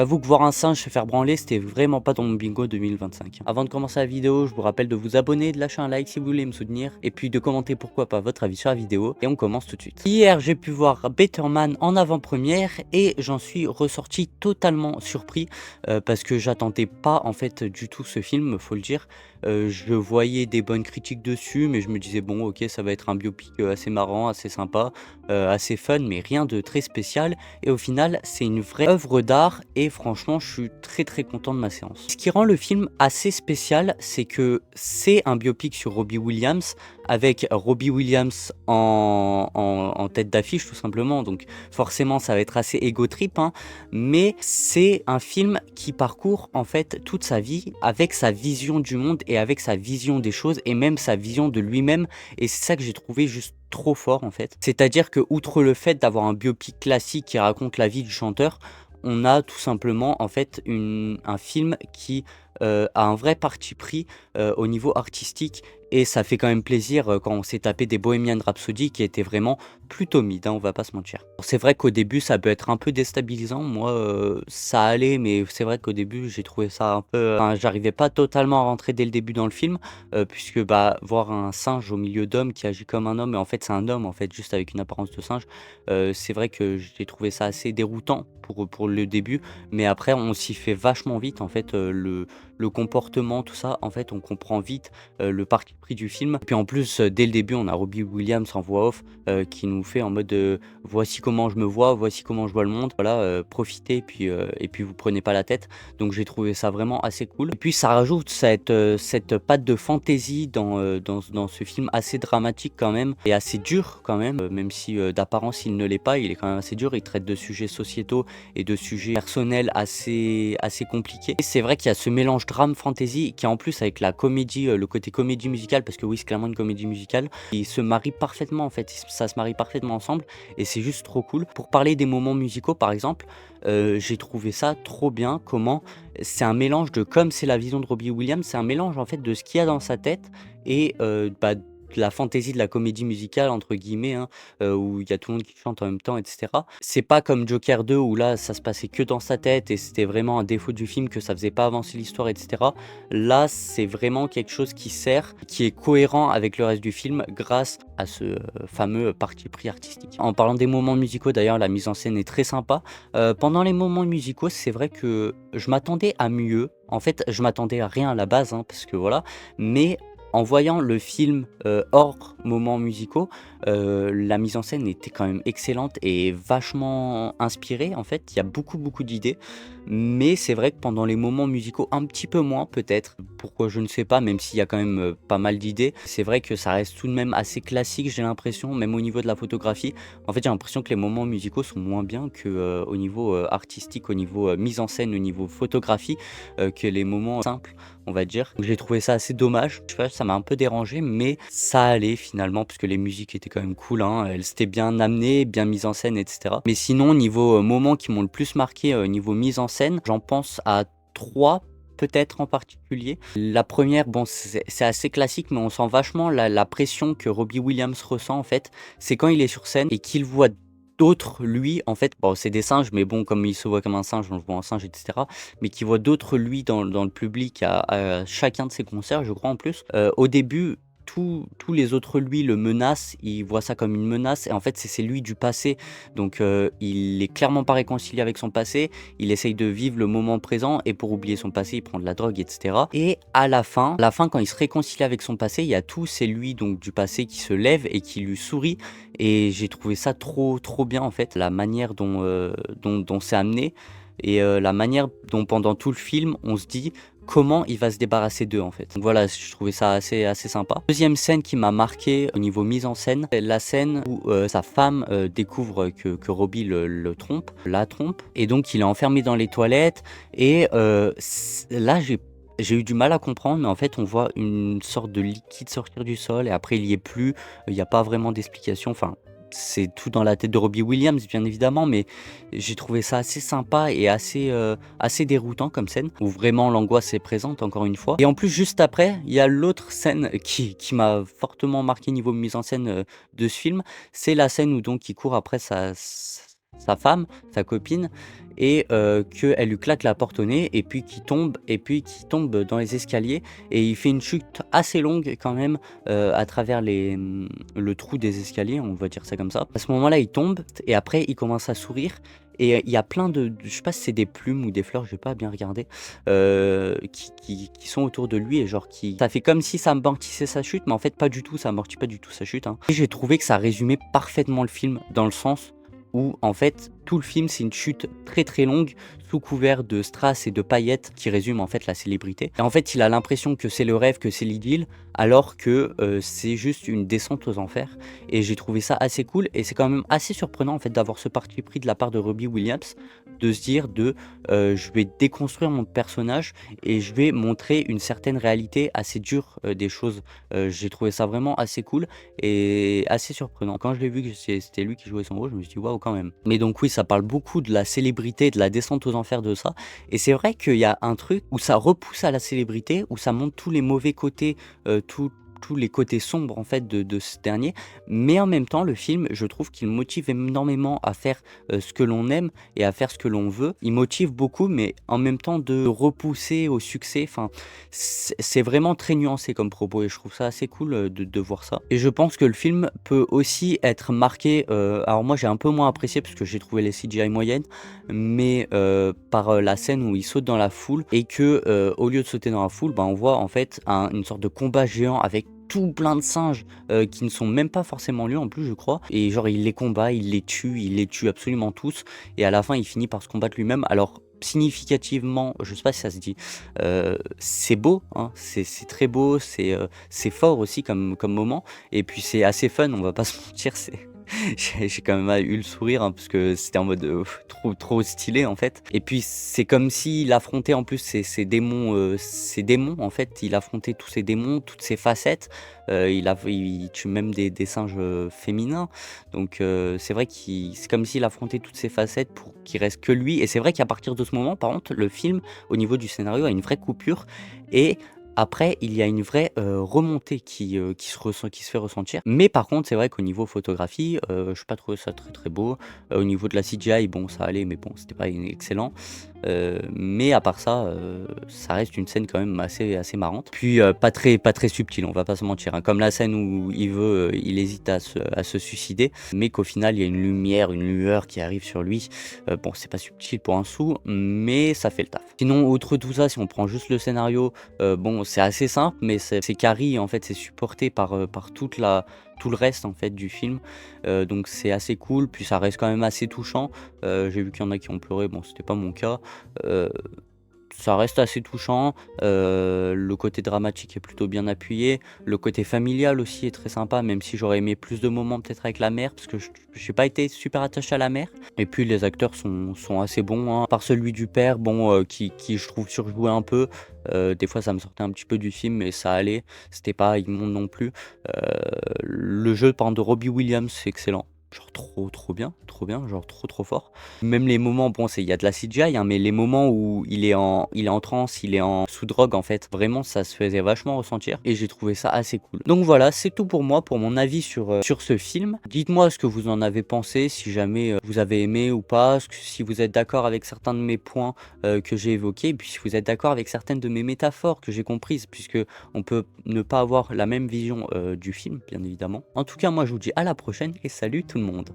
J'avoue que voir un singe se faire branler, c'était vraiment pas dans mon bingo 2025. Avant de commencer la vidéo, je vous rappelle de vous abonner, de lâcher un like si vous voulez me soutenir, et puis de commenter pourquoi pas votre avis sur la vidéo, et on commence tout de suite. Hier, j'ai pu voir Better Man en avant-première, et j'en suis ressorti totalement surpris, parce que j'attendais pas en fait du tout ce film, faut le dire. Je voyais des bonnes critiques dessus, mais je me disais bon ok ça va être un biopic assez marrant, assez sympa, assez fun, mais rien de très spécial. Et au final, c'est une vraie œuvre d'art et franchement, je suis très content de ma séance. Ce qui rend le film assez spécial, c'est que c'est un biopic sur Robbie Williams, avec Robbie Williams en tête d'affiche tout simplement. Donc forcément, ça va être assez ego trip, hein, mais c'est un film qui parcourt en fait toute sa vie avec sa vision du monde et avec sa vision des choses et même sa vision de lui-même. Et c'est ça que j'ai trouvé juste trop fort en fait. C'est-à-dire que outre le fait d'avoir un biopic classique qui raconte la vie du chanteur, on a tout simplement en fait un film qui a un vrai parti pris au niveau artistique et ça fait quand même plaisir quand on s'est tapé des Bohemian Rhapsody qui étaient vraiment plutôt mid, hein, on va pas se mentir. C'est vrai qu'au début ça peut être un peu déstabilisant, moi ça allait, mais c'est vrai qu'au début j'ai trouvé ça un peu, enfin, j'arrivais pas totalement à rentrer dès le début dans le film, puisque bah voir un singe au milieu d'hommes qui agit comme un homme, et en fait c'est un homme en fait juste avec une apparence de singe, c'est vrai que j'ai trouvé ça assez déroutant pour le début, mais après on s'y fait vachement vite en fait, le comportement, tout ça, en fait on comprend vite le parti pris du film. Puis en plus, dès le début, on a Robbie Williams en voix off qui nous fait en mode voici comment je me vois, voici comment je vois le monde. Voilà, profitez et puis vous prenez pas la tête. Donc j'ai trouvé ça vraiment assez cool. Et puis ça rajoute cette patte de fantaisie dans ce film assez dramatique quand même et assez dur quand même si d'apparence il ne l'est pas, il est quand même assez dur. Il traite de sujets sociétaux et de sujets personnels assez compliqués. Et c'est vrai qu'il y a ce mélange drame fantasy qui en plus avec la comédie, le côté comédie musicale, parce que oui c'est clairement une comédie musicale, il se marie parfaitement en fait, ça se marie parfaitement ensemble et c'est juste trop cool. Pour parler des moments musicaux par exemple, j'ai trouvé ça trop bien, comment c'est un mélange de, comme c'est la vision de Robbie Williams, c'est un mélange en fait de ce qu'il y a dans sa tête et de la fantaisie de la comédie musicale entre guillemets, hein, où il y a tout le monde qui chante en même temps et cetera. C'est pas comme Joker 2 où là ça se passait que dans sa tête et c'était vraiment un défaut du film que ça faisait pas avancer l'histoire et cetera. Là, c'est vraiment quelque chose qui sert, qui est cohérent avec le reste du film grâce à ce fameux parti pris artistique. En parlant des moments musicaux d'ailleurs, la mise en scène est très sympa. Pendant les moments musicaux, c'est vrai que je m'attendais à mieux. En fait, je m'attendais à rien à la base, hein, parce que voilà, mais en voyant le film, hors moments musicaux, la mise en scène était quand même excellente et vachement inspirée en fait. Il y a beaucoup d'idées, mais c'est vrai que pendant les moments musicaux, un petit peu moins peut-être. Pourquoi je ne sais pas, même s'il y a quand même, pas mal d'idées. C'est vrai que ça reste tout de même assez classique, j'ai l'impression, même au niveau de la photographie. En fait, j'ai l'impression que les moments musicaux sont moins bien que, au niveau, artistique, au niveau, mise en scène, au niveau photographie, que les moments simples, on va dire. Donc j'ai trouvé ça assez dommage, tu vois? Ça m'a un peu dérangé, mais ça allait finalement puisque les musiques étaient quand même cool, hein, elles étaient bien amenées, bien mises en scène et cetera. Mais sinon niveau, moments qui m'ont le plus marqué, niveau mise en scène, j'en pense à 3 peut-être en particulier. La première, bon c'est assez classique, mais on sent vachement la pression que Robbie Williams ressent en fait. C'est quand il est sur scène et qu'il voit d'autres lui en fait, bon c'est des singes, mais bon comme il se voit comme un singe, on le voit en singe et cetera, mais qui voit d'autres lui dans le public à chacun de ses concerts, je crois en plus. Au début, tous les autres lui le menacent, il voit ça comme une menace et en fait c'est lui du passé, donc il est clairement pas réconcilié avec son passé, il essaye de vivre le moment présent et pour oublier son passé, il prend de la drogue et cetera. Et à la fin quand il se réconcilie avec son passé, il y a tous ces lui donc du passé qui se lèvent et qui lui sourient et j'ai trouvé ça trop bien en fait, la manière dont c'est amené et la manière dont pendant tout le film, on se dit: «Comment il va se débarrasser d'eux?» en fait. Donc voilà, je trouvais ça assez sympa. Deuxième scène qui m'a marqué au niveau mise en scène, c'est la scène où, sa femme, découvre que Robbie la trompe et donc il est enfermé dans les toilettes et là j'ai eu du mal à comprendre, mais en fait on voit une sorte de liquide sortir du sol et après il y est plus, il y a pas vraiment d'explication, enfin c'est tout dans la tête de Robbie Williams bien évidemment, mais j'ai trouvé ça assez sympa et assez déroutant comme scène, où vraiment l'angoisse est présente encore une fois. Et en plus juste après, il y a l'autre scène qui m'a fortement marqué niveau mise en scène, de ce film, c'est la scène où donc il court après sa femme, sa copine, et qu'elle lui claque la porte au nez et puis qui tombe dans les escaliers et il fait une chute assez longue quand même, à travers le trou des escaliers, on va dire ça comme ça. À ce moment-là, il tombe et après il commence à sourire et il y a plein de je sais pas si c'est des plumes ou des fleurs, j'ai pas bien regardé, qui sont autour de lui et genre qui ça fait comme si ça amortissait sa chute, mais en fait pas du tout, ça amortit pas du tout sa chute, hein. Et j'ai trouvé que ça résumait parfaitement le film dans le sens où en fait tout le film c'est une chute très très longue sous couvert de strass et de paillettes qui résume en fait la célébrité. Et en fait il a l'impression que c'est le rêve, que c'est l'idylle, alors que c'est juste une descente aux enfers. Et j'ai trouvé ça assez cool et c'est quand même assez surprenant en fait d'avoir ce parti pris de la part de Robbie Williams, de se dire de je vais déconstruire mon personnage et je vais montrer une certaine réalité assez dure des choses. J'ai trouvé ça vraiment assez cool et assez surprenant. Quand je l'ai vu que c'était lui qui jouait son rôle, je me suis dit: «Waouh, quand même». Mais donc oui, ça parle beaucoup de la célébrité, de la descente aux enfers de ça et c'est vrai qu'il y a un truc où ça repousse à la célébrité, où ça montre tous les mauvais côtés, tous les côtés sombres en fait de ce dernier. Mais en même temps, le film, je trouve qu'il motive énormément à faire, ce que l'on aime et à faire ce que l'on veut. Il motive beaucoup, mais en même temps de repousser au succès. Enfin, c'est vraiment très nuancé comme propos et je trouve ça assez cool, de voir ça. Et je pense que le film peut aussi être marqué, alors moi j'ai un peu moins apprécié parce que j'ai trouvé les CGI moyennes, mais par, la scène où il saute dans la foule et que, au lieu de sauter dans la foule, bah, on voit en fait une sorte de combat géant avec tout plein de singes, qui ne sont même pas forcément lui en plus je crois et genre il les combat, il les tue absolument tous et à la fin il finit par se combattre lui-même. Alors significativement, je sais pas si ça se dit, c'est beau, hein, c'est très beau, c'est fort aussi comme moment et puis c'est assez fun, on va pas se mentir, c'est j'ai quand même eu le sourire, hein, parce que c'était en mode, trop stylé, en fait et puis c'est comme s'il affrontait en plus ses démons, en fait. Il affrontait tous ses démons, toutes ses facettes, il tue même des singes, féminins donc c'est vrai qu'il c'est comme s'il affrontait toutes ses facettes pour qu'il reste que lui et c'est vrai qu'à partir de ce moment, par contre, le film, au niveau du scénario, a une vraie coupure et après, il y a une vraie, remontée qui se fait ressentir. Mais par contre, c'est vrai qu'au niveau photographie, j'ai pas trouvé ça très, très beau. Au niveau de la CGI, bon, ça allait, mais bon, c'était pas excellent. Mais à part ça, ça reste une scène quand même assez marrante. Puis, pas très subtile, on va pas se mentir, hein. Comme la scène où il hésite à se suicider, mais qu'au final, il y a une lumière, une lueur qui arrive sur lui. Bon, c'est pas subtil pour un sou, mais ça fait le taf. Sinon, outre tout ça, si on prend juste le scénario, bon, c'est assez simple, mais c'est carré, en fait, c'est supporté par tout le reste, en fait, du film. Donc c'est assez cool, puis ça reste quand même assez touchant. J'ai vu qu'il y en a qui ont pleuré, bon, c'était pas mon cas. Heu, Ça reste assez touchant, le côté dramatique est plutôt bien appuyé. Le côté familial aussi est très sympa, même si j'aurais aimé plus de moments peut-être avec la mère, parce que j'ai pas été super attaché à la mère. Et puis les acteurs sont assez bons, hein. À part celui du père, bon, qui je trouve surjoué un peu. Des fois ça me sortait un petit peu du film, mais ça allait, c'était pas immonde non plus. Le jeu par exemple de Robbie Williams, c'est excellent. Genre trop bien, genre trop fort. Même les moments, bon, il y a de la CGI, hein, mais les moments où il est en transe, il est en sous drogue, en fait, vraiment, ça se faisait vachement ressentir et j'ai trouvé ça assez cool. Donc voilà, c'est tout pour moi, pour mon avis sur ce film. Dites-moi ce que vous en avez pensé, si jamais vous avez aimé ou pas, si vous êtes d'accord avec certains de mes points que j'ai évoqués, et puis si vous êtes d'accord avec certaines de mes métaphores que j'ai comprises, puisque on peut ne pas avoir la même vision du film, bien évidemment. En tout cas, moi, je vous dis à la prochaine et salut tout le monde.